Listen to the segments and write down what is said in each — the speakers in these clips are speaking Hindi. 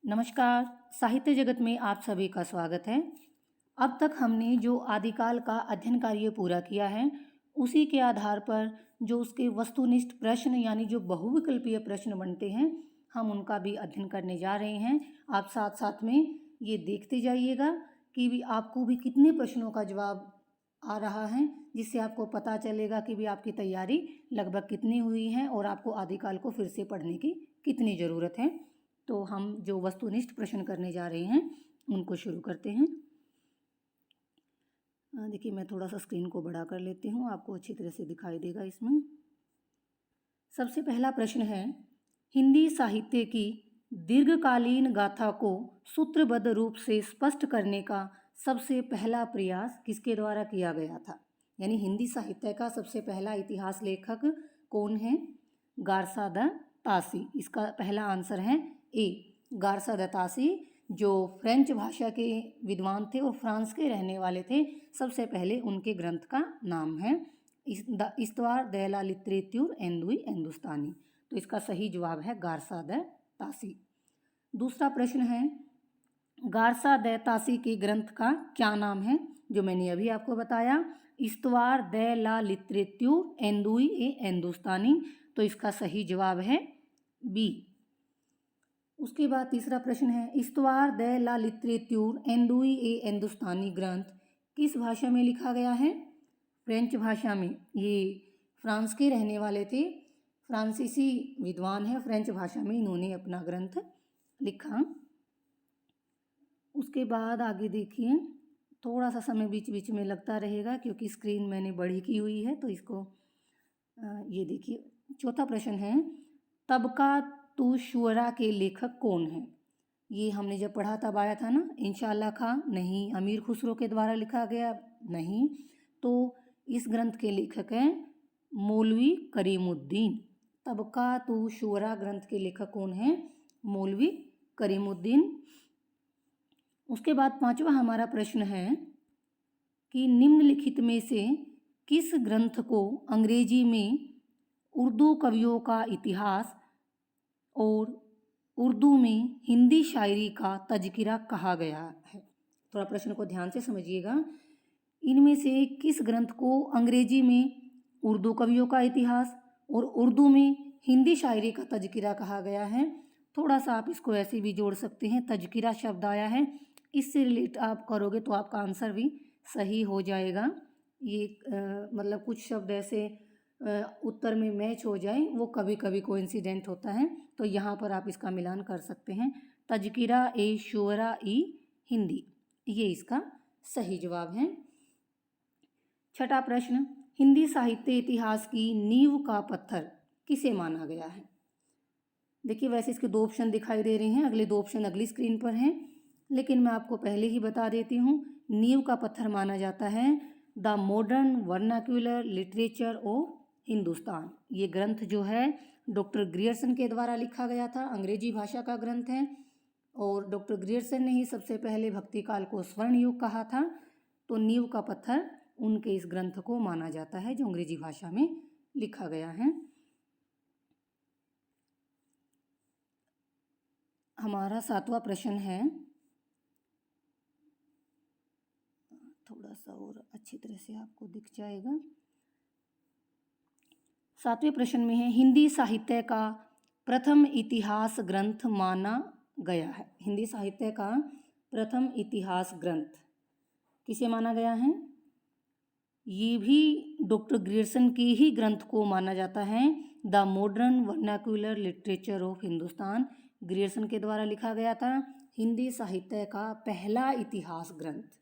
नमस्कार। साहित्य जगत में आप सभी का स्वागत है। अब तक हमने जो आदिकाल का अध्ययन कार्य पूरा किया है, उसी के आधार पर जो उसके वस्तुनिष्ठ प्रश्न यानी जो बहुविकल्पीय प्रश्न बनते हैं, हम उनका भी अध्ययन करने जा रहे हैं। आप साथ साथ में ये देखते जाइएगा कि भी आपको भी कितने प्रश्नों का जवाब आ रहा है, जिससे आपको पता चलेगा कि भी आपकी तैयारी लगभग कितनी हुई है और आपको आदिकाल को फिर से पढ़ने की कितनी ज़रूरत है। तो हम जो वस्तुनिष्ठ प्रश्न करने जा रहे हैं उनको शुरू करते हैं। देखिए, मैं थोड़ा सा स्क्रीन को बड़ा कर लेती हूँ, आपको अच्छी तरह से दिखाई देगा इसमें। सबसे पहला प्रश्न है, हिंदी साहित्य की दीर्घकालीन गाथा को सूत्रबद्ध रूप से स्पष्ट करने का सबसे पहला प्रयास किसके द्वारा किया गया था? यानी हिंदी साहित्य का सबसे पहला इतिहास लेखक कौन है? गारसा द तासी। इसका पहला आंसर है ए, गारसा द तासी, जो फ्रेंच भाषा के विद्वान थे और फ्रांस के रहने वाले थे। सबसे पहले उनके ग्रंथ का नाम है इस्तवार दे ला लिटरेच्यूर एंदुई हिंदुस्तानी। तो इसका सही जवाब है गारसा द तासी। दूसरा प्रश्न है, गारसा द तासी के ग्रंथ का क्या नाम है? जो मैंने अभी आपको बताया, इस्तवार दे ला लिटरेच्यूर एंदुई ए हिंदुस्तानी। तो इसका सही जवाब है बी। उसके बाद तीसरा प्रश्न है, इस्तवार दे ला लिटरेच्यूर एंदुई ए हिंदुस्तानी ग्रंथ किस भाषा में लिखा गया है? फ्रेंच भाषा में। ये फ्रांस के रहने वाले थे, फ्रांसीसी विद्वान है, फ्रेंच भाषा में इन्होंने अपना ग्रंथ लिखा। उसके बाद आगे देखिए, थोड़ा सा समय बीच बीच में लगता रहेगा क्योंकि स्क्रीन मैंने बड़ी की हुई है, तो इसको ये देखिए। चौथा प्रश्न है, तबका तू शुअरा के लेखक कौन है? ये हमने जब पढ़ा तब आया था ना। इंशाअल्लाह खां नहीं, अमीर खुसरो के द्वारा लिखा गया नहीं। तो इस ग्रंथ के लेखक हैं मौलवी करीमुद्दीन। तबका तू शुअरा ग्रंथ के लेखक कौन है? मौलवी करीमुद्दीन। उसके बाद पांचवा हमारा प्रश्न है कि निम्नलिखित में से किस ग्रंथ को अंग्रेजी में उर्दू कवियों का इतिहास और उर्दू में हिंदी शायरी का तज़किरा कहा गया है? थोड़ा प्रश्न को ध्यान से समझिएगा। इनमें से किस ग्रंथ को अंग्रेजी में उर्दू कवियों का इतिहास और उर्दू में हिंदी शायरी का तज़किरा कहा गया है? थोड़ा सा आप इसको ऐसे भी जोड़ सकते हैं, तज़किरा शब्द आया है, इससे रिलेट आप करोगे तो आपका आंसर भी सही हो जाएगा। ये मतलब कुछ शब्द ऐसे उत्तर में मैच हो जाए, वो कभी कभी कोइंसिडेंट होता है, तो यहाँ पर आप इसका मिलान कर सकते हैं। तज़किरा ए शुअरा ई हिंदी, ये इसका सही जवाब है। छठा प्रश्न, हिंदी साहित्य इतिहास की नींव का पत्थर किसे माना गया है? देखिए, वैसे इसके दो ऑप्शन दिखाई दे रहे हैं, अगले दो ऑप्शन अगली स्क्रीन पर हैं, लेकिन मैं आपको पहले ही बता देती हूँ। नींव का पत्थर माना जाता है the modern vernacular literature of Hindustan. ये ग्रंथ जो है डॉक्टर ग्रियर्सन के द्वारा लिखा गया था, अंग्रेजी भाषा का ग्रंथ है, और डॉक्टर ग्रियर्सन ने ही सबसे पहले भक्ति काल को स्वर्ण युग कहा था। तो नींव का पत्थर उनके इस ग्रंथ को माना जाता है जो अंग्रेजी भाषा में लिखा गया है। हमारा सातवां प्रश्न है, थोड़ा सा और अच्छी तरह से आपको दिख जाएगा। सातवें प्रश्न में है, हिंदी साहित्य का प्रथम इतिहास ग्रंथ माना गया है। हिंदी साहित्य का प्रथम इतिहास ग्रंथ किसे माना गया है? ये भी डॉक्टर ग्रियर्सन के ही ग्रंथ को माना जाता है, the modern vernacular literature of Hindustan. Grierson के द्वारा लिखा गया था हिंदी साहित्य का पहला इतिहास ग्रंथ।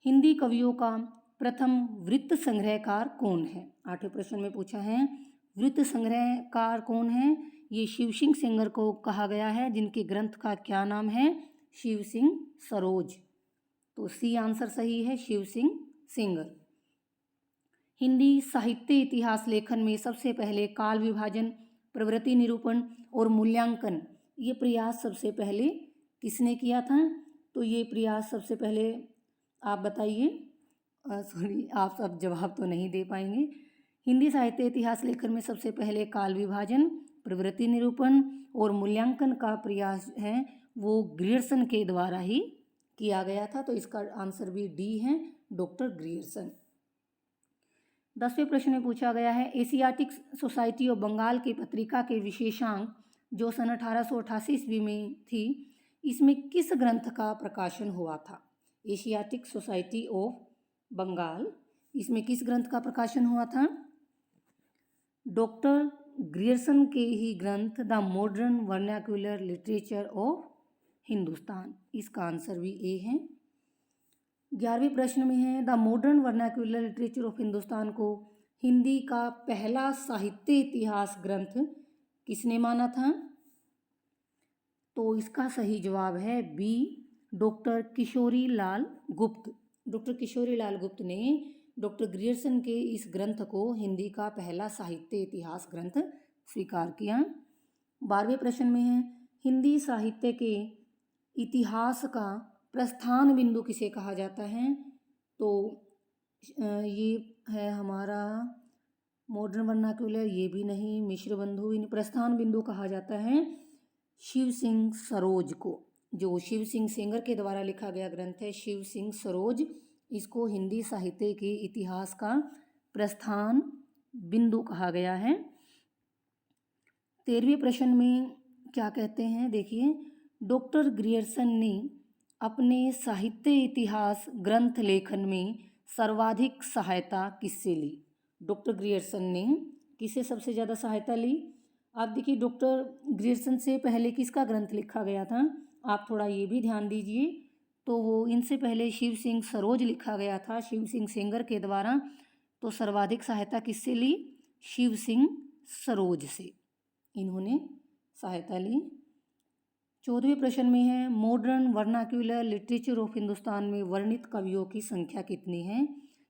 हिंदी कवियों का प्रथम वृत्त संग्रहकार कौन है? आठवें प्रश्न में पूछा है, वृत्त संग्रहकार कौन है? ये शिव सिंह सेंगर को कहा गया है, जिनके ग्रंथ का क्या नाम है? शिव सिंह सरोज। तो सी आंसर सही है, शिव सिंह सेंगर। हिंदी साहित्य इतिहास लेखन में सबसे पहले काल विभाजन, प्रवृत्ति निरूपण और मूल्यांकन, ये प्रयास सबसे पहले किसने किया था? तो ये प्रयास सबसे पहले आप बताइए। सॉरी, आप सब जवाब तो नहीं दे पाएंगे। हिंदी साहित्य इतिहास लेखन में सबसे पहले काल विभाजन, प्रवृत्ति निरूपण और मूल्यांकन का प्रयास है वो ग्रियर्सन के द्वारा ही किया गया था। तो इसका आंसर भी डी है, डॉक्टर ग्रियर्सन। 10वें प्रश्न में पूछा गया है एशियाटिक सोसाइटी ऑफ बंगाल की पत्रिका के विशेषांक जो सन 1888 ईस्वी में थी, इसमें किस ग्रंथ का प्रकाशन हुआ था? एशियाटिक सोसाइटी ऑफ बंगाल, इसमें किस ग्रंथ का प्रकाशन हुआ था? डॉक्टर ग्रियर्सन के ही ग्रंथ the modern vernacular literature of Hindustan. इसका आंसर भी ए है। 11वें प्रश्न में है the modern vernacular literature of Hindustan को हिंदी का पहला साहित्य इतिहास ग्रंथ किसने माना था? तो इसका सही जवाब है बी, डॉक्टर किशोरी लाल गुप्त। डॉक्टर किशोरी लाल गुप्त ने डॉक्टर ग्रियर्सन के इस ग्रंथ को हिंदी का पहला साहित्य इतिहास ग्रंथ स्वीकार किया। 12वें प्रश्न में है हिंदी साहित्य के इतिहास का प्रस्थान बिंदु किसे कहा जाता है? तो ये है हमारा मॉडर्न वर्नाक्युलर, ये भी नहीं, मिश्र बंधु भी नहीं। प्रस्थान बिंदु कहा जाता है शिव सिंह सरोज को, जो शिव सिंह सेंगर के द्वारा लिखा गया ग्रंथ है शिव सिंह सरोज, इसको हिंदी साहित्य के इतिहास का प्रस्थान बिंदु कहा गया है। 13वें प्रश्न में क्या कहते हैं देखिए, डॉक्टर ग्रियर्सन ने अपने साहित्य इतिहास ग्रंथ लेखन में सर्वाधिक सहायता किससे ली? डॉक्टर ग्रियर्सन ने किससे सबसे ज़्यादा सहायता ली? आप देखिए डॉक्टर ग्रियर्सन से पहले किसका ग्रंथ लिखा गया था, आप थोड़ा ये भी ध्यान दीजिए। तो वो इनसे पहले शिव सिंह सरोज लिखा गया था शिव सिंह सेंगर के द्वारा। तो सर्वाधिक सहायता किससे ली? शिव सिंह सरोज से इन्होंने सहायता ली। 14वें प्रश्न में है modern vernacular literature of Hindustan में वर्णित कवियों की संख्या कितनी है?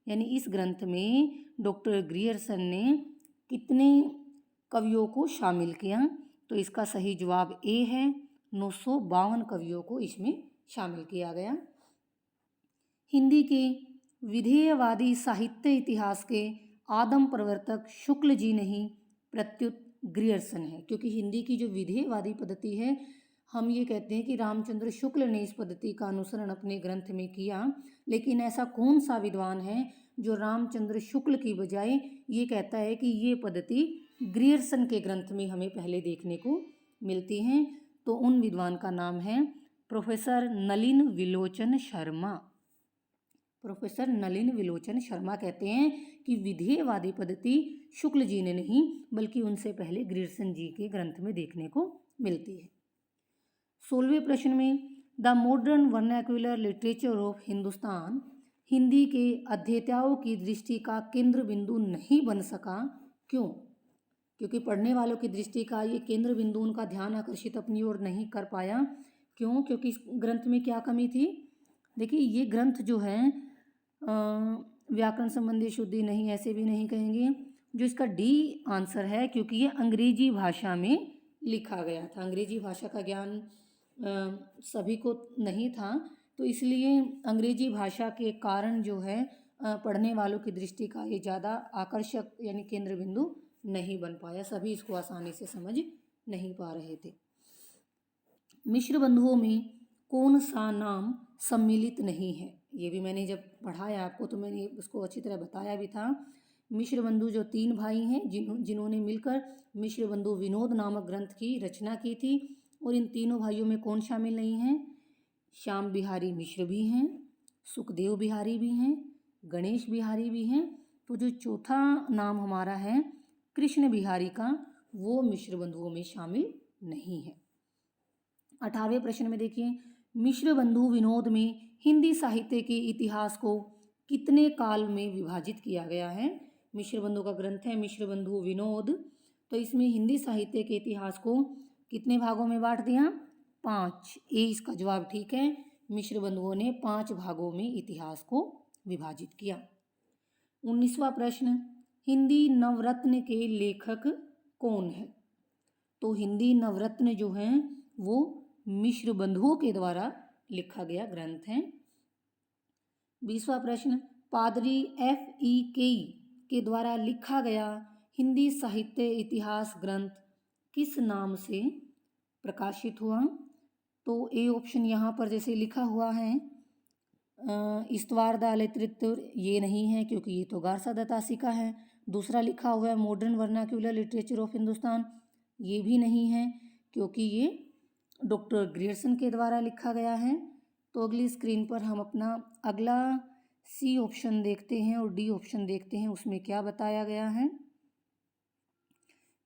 यानी इस ग्रंथ में डॉक्टर ग्रियर्सन ने कितने कवियों को शामिल किया? तो इसका सही जवाब ए है, 952 कवियों को इसमें शामिल किया गया। हिंदी के विधेयवादी साहित्य इतिहास के आदम प्रवर्तक शुक्ल जी नहीं प्रत्युत ग्रियर्सन है, क्योंकि हिंदी की जो विधेयवादी पद्धति है हम ये कहते हैं कि रामचंद्र शुक्ल ने इस पद्धति का अनुसरण अपने ग्रंथ में किया, लेकिन ऐसा कौन सा विद्वान है जो रामचंद्र शुक्ल की बजाय ये कहता है कि ये पद्धति ग्रियर्सन के ग्रंथ में हमें पहले देखने को मिलती हैं? तो उन विद्वान का नाम है प्रोफेसर नलिन विलोचन शर्मा। प्रोफेसर नलिन विलोचन शर्मा कहते हैं कि विधेयवादी पद्धति शुक्ल जी ने नहीं बल्कि उनसे पहले ग्रियर्सन जी के ग्रंथ में देखने को मिलती है। 16वें प्रश्न में the modern vernacular literature of Hindustan Hindi के अध्येताओं की दृष्टि का केंद्र बिंदु नहीं बन सका, क्यों? क्योंकि पढ़ने वालों की दृष्टि का ये केंद्र बिंदु उनका ध्यान आकर्षित अपनी ओर नहीं कर पाया। क्यों? क्योंकि इस ग्रंथ में क्या कमी थी? देखिए ये ग्रंथ जो है व्याकरण संबंधी शुद्धि नहीं, ऐसे भी नहीं कहेंगे। जो इसका डी आंसर है, क्योंकि ये अंग्रेजी भाषा में लिखा गया था। अंग्रेजी भाषा का ज्ञान सभी को नहीं था, तो इसलिए अंग्रेजी भाषा के कारण जो है पढ़ने वालों की दृष्टि का ये ज़्यादा आकर्षक यानी केंद्र बिंदु नहीं बन पाया, सभी इसको आसानी से समझ नहीं पा रहे थे। मिश्र बंधुओं में कौन सा नाम सम्मिलित नहीं है? ये भी मैंने जब पढ़ाया आपको तो मैंने उसको अच्छी तरह बताया भी था। मिश्र बंधु जो 3 भाई हैं जिन्होंने मिलकर मिश्र बंधु विनोद नामक ग्रंथ की रचना की थी, और इन तीनों भाइयों में कौन शामिल नहीं है? श्याम बिहारी मिश्र भी हैं, सुखदेव बिहारी भी हैं, गणेश बिहारी भी हैं। तो जो चौथा नाम हमारा है कृष्ण बिहारी का, वो मिश्र बंधुओं में शामिल नहीं है। 18वें प्रश्न में देखिए, मिश्र बंधु विनोद में हिंदी साहित्य के इतिहास को कितने काल में विभाजित किया गया है? मिश्र बंधु का ग्रंथ है मिश्र बंधु विनोद, तो इसमें हिंदी साहित्य के इतिहास को कितने भागों में बांट दिया? 5। ए इसका जवाब ठीक है। मिश्र बंधुओं ने 5 भागों में इतिहास को विभाजित किया। 19वां प्रश्न, हिंदी नवरत्न के लेखक कौन है? तो हिंदी नवरत्न जो हैं वो मिश्र बंधुओं के द्वारा लिखा गया ग्रंथ है। 20वां प्रश्न, पादरी F.E. केई के द्वारा लिखा गया हिंदी साहित्य इतिहास ग्रंथ किस नाम से प्रकाशित हुआ? तो ए ऑप्शन यहाँ पर जैसे लिखा हुआ है इस्तवार द लिटरेचर, ये नहीं है क्योंकि ये तो गारसा दतासी का है। दूसरा लिखा हुआ है modern vernacular literature of Hindustan, ये भी नहीं है क्योंकि ये डॉक्टर ग्रियर्सन के द्वारा लिखा गया है। तो अगली स्क्रीन पर हम अपना अगला सी ऑप्शन देखते हैं और डी ऑप्शन देखते हैं, उसमें क्या बताया गया है।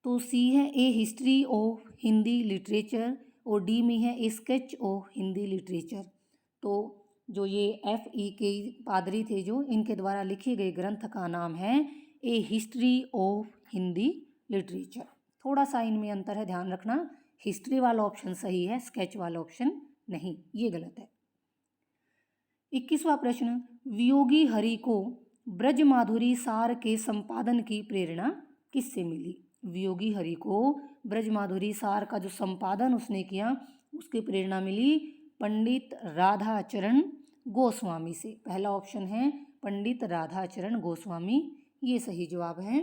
तो सी है ए हिस्ट्री ऑफ हिंदी लिटरेचर और डी में है ए स्केच ऑफ हिंदी लिटरेचर। तो जो ये FE के पादरी थे जो, इनके द्वारा लिखे गए ग्रंथ का नाम है ए हिस्ट्री ऑफ हिंदी लिटरेचर। थोड़ा सा इनमें अंतर है, ध्यान रखना, हिस्ट्री वाला ऑप्शन सही है, स्केच वाला ऑप्शन नहीं, ये गलत है। 21वां प्रश्न, वियोगी हरि को ब्रजमाधुरी सार के संपादन की प्रेरणा किससे मिली? वियोगी हरि को ब्रजमाधुरी सार का जो संपादन उसने किया उसकी प्रेरणा मिली पंडित राधाचरण गोस्वामी से। पहला ऑप्शन है पंडित राधाचरण गोस्वामी, ये सही जवाब है।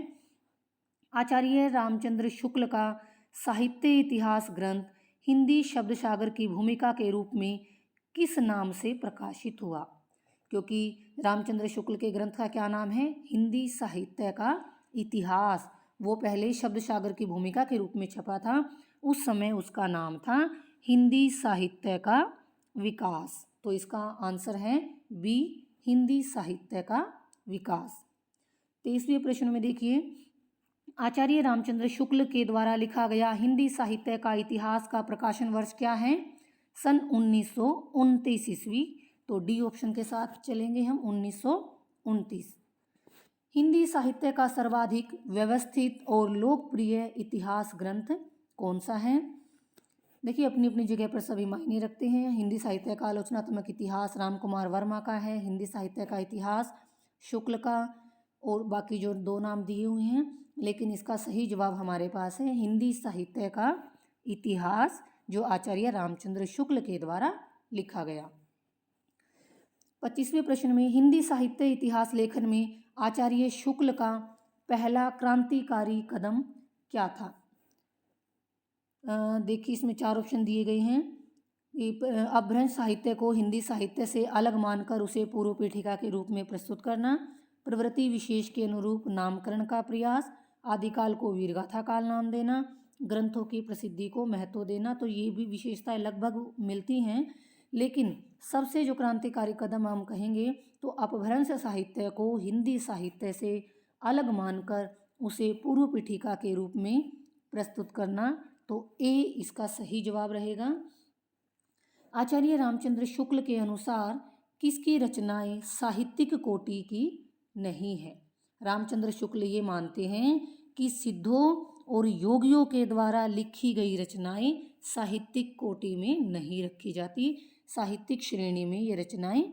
आचार्य रामचंद्र शुक्ल का साहित्य इतिहास ग्रंथ हिंदी शब्द सागर की भूमिका के रूप में किस नाम से प्रकाशित हुआ? क्योंकि रामचंद्र शुक्ल के ग्रंथ का क्या नाम है? हिंदी साहित्य का इतिहास। वो पहले शब्द सागर की भूमिका के रूप में छपा था, उस समय उसका नाम था हिंदी साहित्य का विकास। तो इसका आंसर है बी, हिंदी साहित्य का विकास। 23वें प्रश्न में देखिए, आचार्य रामचंद्र शुक्ल के द्वारा लिखा गया हिंदी साहित्य का इतिहास का प्रकाशन वर्ष क्या है? सन 1929 ईस्वी। तो डी ऑप्शन के साथ चलेंगे हम, 1929। हिंदी साहित्य का सर्वाधिक व्यवस्थित और लोकप्रिय इतिहास ग्रंथ कौन सा है? देखिए अपनी अपनी जगह पर सभी मायने रखते हैं। हिंदी साहित्य का आलोचनात्मक इतिहास राम कुमार वर्मा का है, हिंदी साहित्य का इतिहास शुक्ल का, और बाकी जो दो नाम दिए हुए हैं, लेकिन इसका सही जवाब हमारे पास है हिंदी साहित्य का इतिहास, जो आचार्य रामचंद्र शुक्ल के द्वारा लिखा गया। 25वें प्रश्न में, हिंदी साहित्य इतिहास लेखन में आचार्य शुक्ल का पहला क्रांतिकारी कदम क्या था? देखिए इसमें 4 ऑप्शन दिए गए हैं। अपभ्रंश साहित्य को हिंदी साहित्य से अलग मानकर उसे पूर्व पीठिका के रूप में प्रस्तुत करना, प्रवृत्ति विशेष के अनुरूप नामकरण का प्रयास, आदिकाल को वीरगाथा काल नाम देना, ग्रंथों की प्रसिद्धि को महत्व देना। तो ये भी विशेषताएं लगभग मिलती हैं, लेकिन सबसे जो क्रांतिकारी कदम हम कहेंगे तो अपभ्रंश साहित्य को हिंदी साहित्य से अलग मानकर उसे पूर्व पीठिका के रूप में प्रस्तुत करना। तो ए इसका सही जवाब रहेगा। आचार्य रामचंद्र शुक्ल के अनुसार किसकी रचनाएं साहित्यिक कोटि की नहीं है? रामचंद्र शुक्ल ये मानते हैं कि सिद्धों और योगियों के द्वारा लिखी गई रचनाएं साहित्यिक कोटि में नहीं रखी जाती, साहित्यिक श्रेणी में ये रचनाएं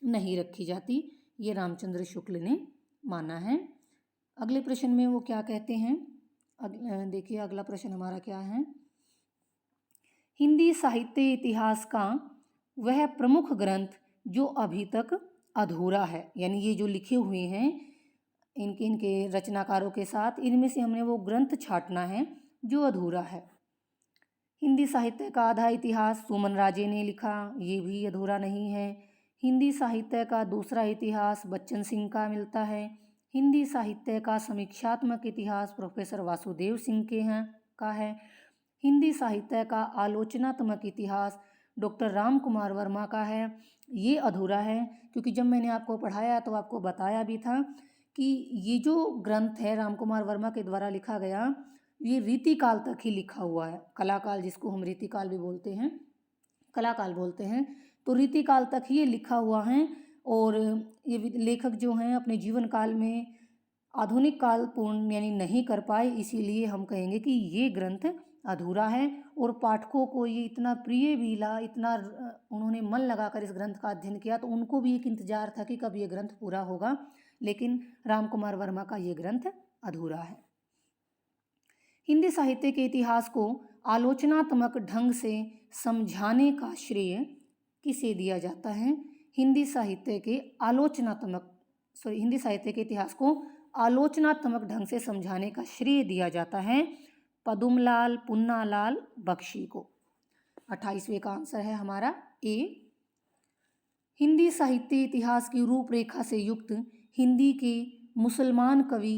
नहीं रखी जाती, ये रामचंद्र शुक्ल ने माना है। अगले प्रश्न में वो क्या कहते हैं, देखिए अगला प्रश्न हमारा क्या है। हिंदी साहित्य इतिहास का वह प्रमुख ग्रंथ जो अभी तक अधूरा है, यानी ये जो लिखे हुए हैं इनके रचनाकारों के साथ, इनमें से हमने वो ग्रंथ छांटना है जो अधूरा है। हिंदी साहित्य का आधा इतिहास सुमन राजे ने लिखा, ये भी अधूरा नहीं है। हिंदी साहित्य का दूसरा इतिहास बच्चन सिंह का मिलता है। हिंदी साहित्य का समीक्षात्मक इतिहास प्रोफेसर वासुदेव सिंह के हैं का है। हिंदी साहित्य का आलोचनात्मक इतिहास डॉक्टर राम कुमार वर्मा का है, ये अधूरा है, क्योंकि जब मैंने आपको पढ़ाया तो आपको बताया भी था कि ये जो ग्रंथ है राम कुमार वर्मा के द्वारा लिखा गया, ये रीतिकाल तक ही लिखा हुआ है। कलाकाल, जिसको हम रीतिकाल भी बोलते हैं, कलाकाल बोलते हैं, तो रीतिकाल तक ही ये लिखा हुआ है। और ये लेखक जो हैं अपने जीवन काल में आधुनिक काल पूर्ण यानी नहीं कर पाए, इसीलिए हम कहेंगे कि ये ग्रंथ अधूरा है। और पाठकों को ये इतना प्रिय भी ला, इतना उन्होंने मन लगाकर इस ग्रंथ का अध्ययन किया, तो उनको भी एक इंतजार था कि कब ये ग्रंथ पूरा होगा, लेकिन राम कुमार वर्मा का ये ग्रंथ अधूरा है। हिंदी साहित्य के इतिहास को आलोचनात्मक ढंग से समझाने का श्रेय किसे दिया जाता है? हिंदी साहित्य के इतिहास को आलोचनात्मक ढंग से समझाने का श्रेय दिया जाता है पदुमलाल पुन्नालाल बख्शी को। 28वें का आंसर है हमारा ए। हिंदी साहित्य इतिहास की रूपरेखा से युक्त हिंदी के मुसलमान कवि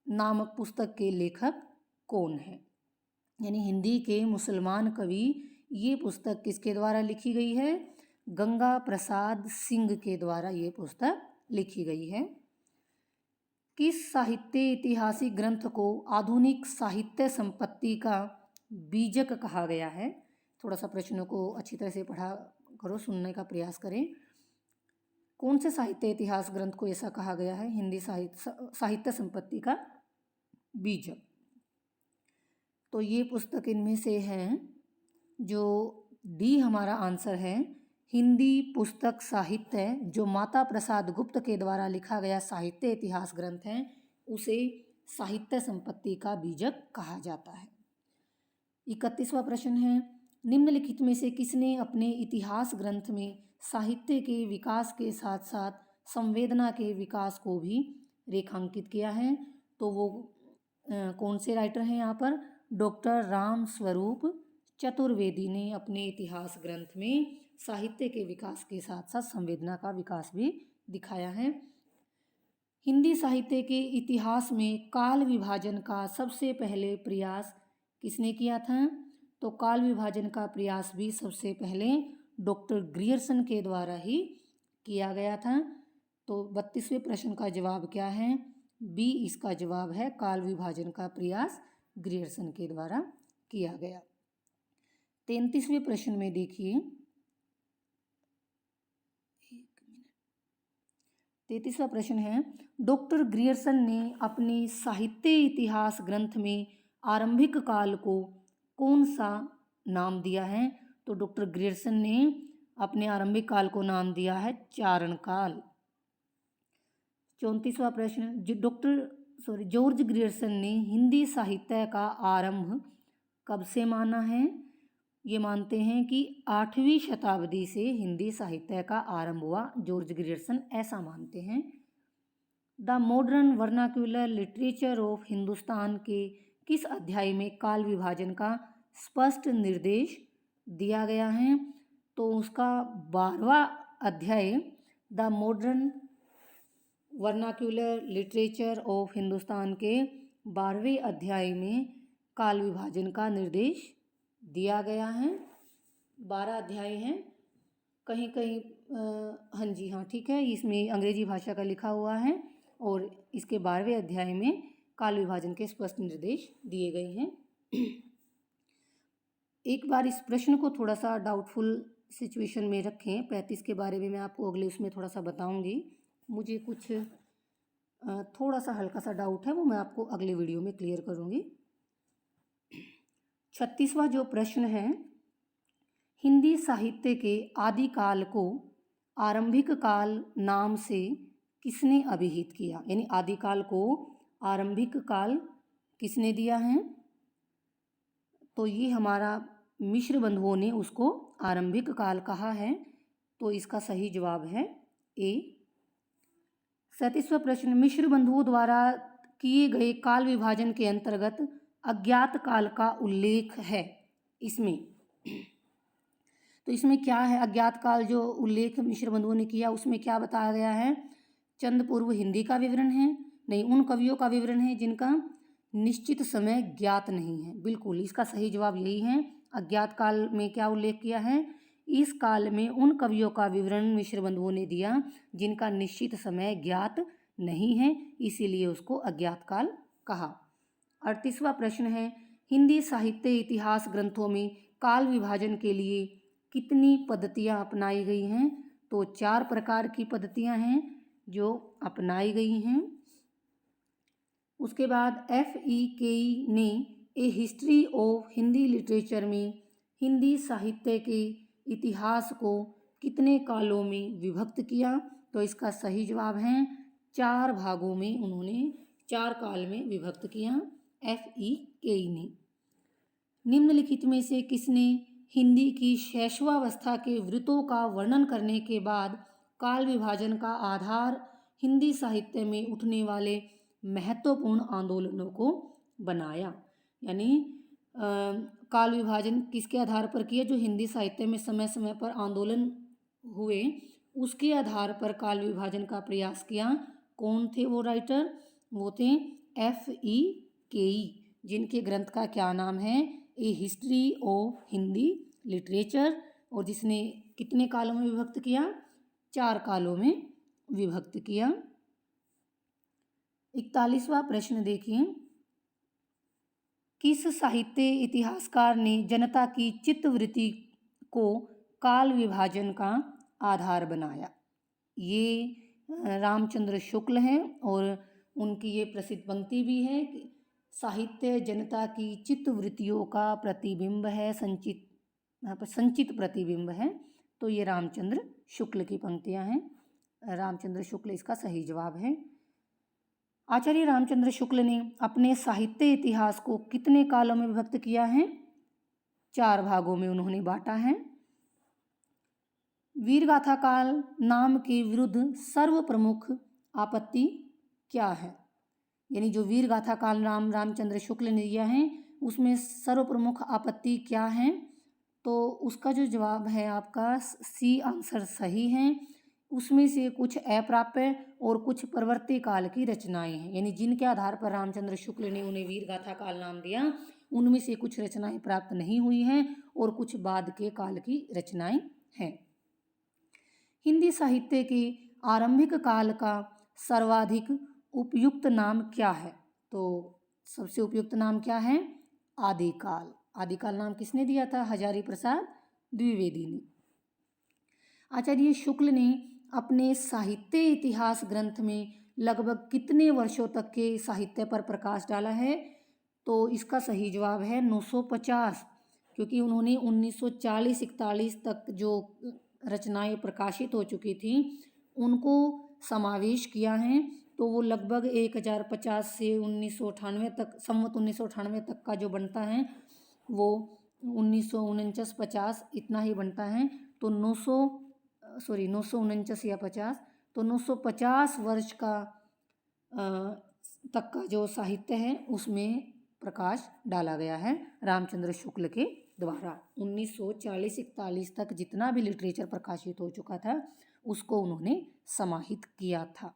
नामक पुस्तक के लेखक कौन है? यानी हिंदी के मुसलमान कवि, ये पुस्तक किसके द्वारा लिखी गई है? गंगा प्रसाद सिंह के द्वारा ये पुस्तक लिखी गई है। किस साहित्य ऐतिहासिक ग्रंथ को आधुनिक साहित्य संपत्ति का बीजक कहा गया है? थोड़ा सा प्रश्नों को अच्छी तरह से पढ़ा करो, सुनने का प्रयास करें। कौन से साहित्य इतिहास ग्रंथ को ऐसा कहा गया है हिंदी साहित्य संपत्ति का बीजक? तो ये पुस्तक इनमें से है, जो डी हमारा आंसर है, हिंदी पुस्तक साहित्य जो माता प्रसाद गुप्त के द्वारा लिखा गया साहित्य इतिहास ग्रंथ है, उसे साहित्य संपत्ति का बीजक कहा जाता है। 31वां प्रश्न है, निम्नलिखित में से किसने अपने इतिहास ग्रंथ में साहित्य के विकास के साथ साथ संवेदना के विकास को भी रेखांकित किया है? तो वो कौन से राइटर हैं यहाँ पर? डॉक्टर राम स्वरूप चतुर्वेदी ने अपने इतिहास ग्रंथ में साहित्य के विकास के साथ साथ संवेदना का विकास भी दिखाया है। हिंदी साहित्य के इतिहास में काल विभाजन का सबसे पहले प्रयास किसने किया था? तो काल विभाजन का प्रयास भी सबसे पहले डॉक्टर ग्रियर्सन के द्वारा ही किया गया था। तो 32वें प्रश्न का जवाब क्या है? बी इसका जवाब है, काल विभाजन का प्रयास ग्रियर्सन के द्वारा किया गया। 33वें प्रश्न में देखिए, 33वां प्रश्न है, डॉक्टर ग्रियर्सन ने अपने साहित्य इतिहास ग्रंथ में आरंभिक काल को कौन सा नाम दिया है? तो डॉक्टर ग्रियर्सन ने अपने आरंभिक काल को नाम दिया है चारण काल। 34वां प्रश्न, जॉर्ज ग्रियर्सन ने हिंदी साहित्य का आरंभ कब से माना है? ये मानते हैं कि 8वीं शताब्दी से हिंदी साहित्य का आरंभ हुआ, जॉर्ज ग्रियर्सन ऐसा मानते हैं। The modern vernacular literature of Hindustan के किस अध्याय में काल विभाजन का स्पष्ट निर्देश दिया गया है? तो उसका 12वां अध्याय, the modern vernacular literature of Hindustan के 12वें अध्याय में काल विभाजन का निर्देश दिया गया है। 12 अध्याय हैं, कहीं कहीं हाँ जी हाँ ठीक है, इसमें अंग्रेजी भाषा का लिखा हुआ है और इसके 12वें अध्याय में काल विभाजन के स्पष्ट निर्देश दिए गए हैं। एक बार इस प्रश्न को थोड़ा सा डाउटफुल सिचुएशन में रखें। 35 के बारे में मैं आपको अगले उसमें थोड़ा सा बताऊंगी। मुझे कुछ थोड़ा सा हल्का सा डाउट है, वो मैं आपको अगले वीडियो में क्लियर करूंगी। 36वां जो प्रश्न है, हिंदी साहित्य के आदिकाल को आरंभिक काल नाम से किसने अभिहित किया? यानी आदिकाल को आरंभिक काल किसने दिया है? तो ये हमारा मिश्र बंधुओं ने उसको आरंभिक काल कहा है। तो इसका सही जवाब है ए। 37वां प्रश्न, मिश्र बंधुओं द्वारा किए गए काल विभाजन के अंतर्गत अज्ञात काल का उल्लेख है इसमें। तो इसमें क्या है? अज्ञात काल जो उल्लेख मिश्र बंधुओं ने किया उसमें क्या बताया गया है? चंद पूर्व हिंदी का विवरण है, नहीं उन कवियों का विवरण है जिनका निश्चित समय ज्ञात नहीं है। बिल्कुल इसका सही जवाब यही है। अज्ञात काल में क्या उल्लेख किया है? इस काल में उन कवियों का विवरण मिश्र बंधुओं ने दिया जिनका निश्चित समय ज्ञात नहीं है, इसीलिए उसको अज्ञात काल कहा। 38वां प्रश्न है, हिंदी साहित्य इतिहास ग्रंथों में काल विभाजन के लिए कितनी पद्धतियाँ अपनाई गई हैं? तो 4 प्रकार की पद्धतियाँ हैं जो अपनाई गई हैं। उसके बाद FEKE ने ए हिस्ट्री ऑफ हिंदी लिटरेचर में हिंदी साहित्य के इतिहास को कितने कालों में विभक्त किया? तो इसका सही जवाब है 4 भागों में उन्होंने 4 काल में विभक्त किया FEKE ने। निम्नलिखित में से किसने हिंदी की शैशवावस्था के वृत्तों का वर्णन करने के बाद काल विभाजन का आधार हिंदी साहित्य में उठने वाले महत्वपूर्ण आंदोलनों को बनाया? यानी काल विभाजन किसके आधार पर किया? जो हिंदी साहित्य में समय समय पर आंदोलन हुए उसके आधार पर काल विभाजन का प्रयास किया। कौन थे वो राइटर? वो थे F.E. केई, जिनके ग्रंथ का क्या नाम है? ए हिस्ट्री ऑफ हिंदी लिटरेचर, और जिसने कितने कालों में विभक्त किया? 4 कालों में विभक्त किया। 41वां प्रश्न देखिए, किस साहित्य इतिहासकार ने जनता की चित्तवृत्ति को काल विभाजन का आधार बनाया? ये रामचंद्र शुक्ल हैं और उनकी ये प्रसिद्ध पंक्ति भी है कि साहित्य जनता की चित्तवृत्तियों का प्रतिबिंब है, संचित, यहाँ पर संचित प्रतिबिंब है। तो ये रामचंद्र शुक्ल की पंक्तियाँ हैं। रामचंद्र शुक्ल इसका सही जवाब है। आचार्य रामचंद्र शुक्ल ने अपने साहित्य इतिहास को कितने कालों में विभक्त किया है? 4 भागों में उन्होंने बांटा है। वीरगाथा काल नाम के विरुद्ध सर्वप्रमुख आपत्ति क्या है? यानी जो वीरगाथा काल नाम रामचंद्र शुक्ल ने दिया है उसमें सर्वप्रमुख आपत्ति क्या है? तो उसका जो जवाब है आपका सी आंसर सही है। उसमें से कुछ अप्राप्य और कुछ परवर्ती काल की रचनाएं हैं, यानी जिनके आधार पर रामचंद्र शुक्ल ने उन्हें वीरगाथा काल नाम दिया उनमें से कुछ रचनाएं प्राप्त नहीं हुई हैं और कुछ बाद के काल की रचनाएं हैं। हिंदी साहित्य के आरंभिक काल का सर्वाधिक उपयुक्त नाम क्या है? तो सबसे उपयुक्त नाम क्या है? आदिकाल। आदिकाल नाम किसने दिया था? हजारी प्रसाद द्विवेदी ने। आचार्य शुक्ल ने अपने साहित्य इतिहास ग्रंथ में लगभग कितने वर्षों तक के साहित्य पर प्रकाश डाला है? तो इसका सही जवाब है 950, क्योंकि उन्होंने 1940-41 तक जो रचनाएं प्रकाशित हो चुकी थी उनको समावेश किया है। तो वो लगभग 1050 से 1998 तक, संवत 1998 तक का जो बनता है वो 1949-50 इतना ही बनता है। तो 949 या 50, तो 950 वर्ष का तक का जो साहित्य है उसमें प्रकाश डाला गया है रामचंद्र शुक्ल के द्वारा। 1940-41 तक जितना भी लिटरेचर प्रकाशित हो चुका था उसको उन्होंने समाहित किया था।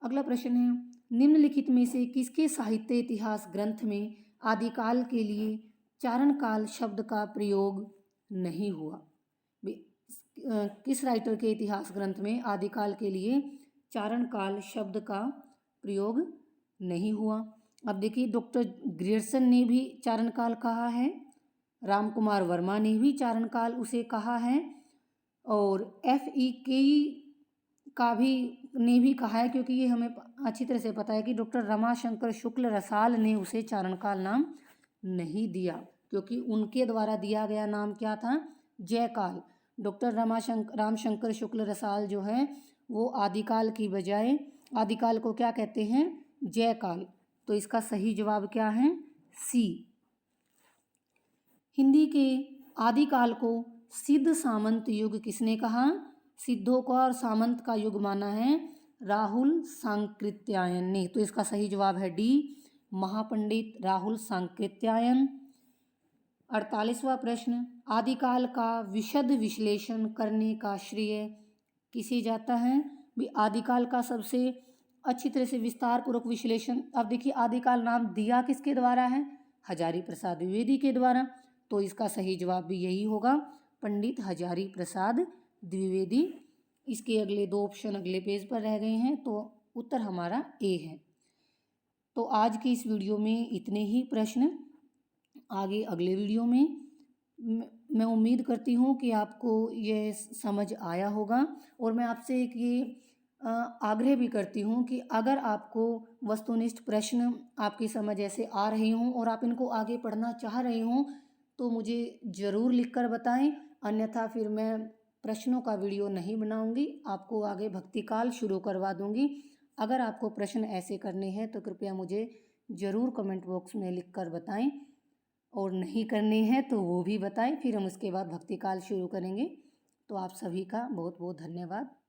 अगला प्रश्न है, निम्नलिखित में से किसके साहित्य इतिहास ग्रंथ में आदिकाल के लिए चारणकाल शब्द का प्रयोग नहीं हुआ? किस राइटर के इतिहास ग्रंथ में आदिकाल के लिए चारणकाल शब्द का प्रयोग नहीं हुआ? अब देखिए, डॉक्टर ग्रियर्सन ने भी चारणकाल कहा है, राम कुमार वर्मा ने भी चारणकाल उसे कहा है, और F.E. केई का भी ने भी कहा है, क्योंकि ये हमें अच्छी तरह से पता है कि डॉक्टर रमाशंकर शुक्ल रसाल ने उसे चारणकाल नाम नहीं दिया, क्योंकि उनके द्वारा दिया गया नाम क्या था? जयकाल। डॉक्टर रामशंकर शुक्ल रसाल जो है वो आदिकाल की बजाय आदिकाल को क्या कहते हैं? जयकाल। तो इसका सही जवाब क्या है? सी। हिंदी के आदिकाल को सिद्ध सामंत युग किसने कहा? सिद्धों का और सामंत का युग माना है राहुल सांकृत्यायन ने। तो इसका सही जवाब है डी, महापंडित राहुल सांकृत्यायन। 48वां प्रश्न, आदिकाल का विशद विश्लेषण करने का श्रेय किसे जाता है? भी आदिकाल का सबसे अच्छी तरह से विस्तार पूर्वक विश्लेषण, अब देखिए आदिकाल नाम दिया किसके द्वारा है? हजारी प्रसाद द्विवेदी के द्वारा। तो इसका सही जवाब भी यही होगा, पंडित हजारी प्रसाद द्विवेदी। इसके अगले 2 ऑप्शन अगले पेज पर रह गए हैं, तो उत्तर हमारा ए है। तो आज की इस वीडियो में इतने ही प्रश्न। आगे अगले वीडियो में मैं उम्मीद करती हूँ कि आपको ये समझ आया होगा, और मैं आपसे एक ये आग्रह भी करती हूँ कि अगर आपको वस्तुनिष्ठ प्रश्न आपकी समझ ऐसे आ रहे हों और आप इनको आगे पढ़ना चाह रहे हों तो मुझे ज़रूर लिखकर बताएं, अन्यथा फिर मैं प्रश्नों का वीडियो नहीं बनाऊंगी, आपको आगे भक्तिकाल शुरू करवा दूंगी। अगर आपको प्रश्न ऐसे करने हैं तो कृपया मुझे ज़रूर कमेंट बॉक्स में लिखकर बताएं, और नहीं करने हैं तो वो भी बताएं, फिर हम उसके बाद भक्तिकाल शुरू करेंगे। तो आप सभी का बहुत बहुत धन्यवाद।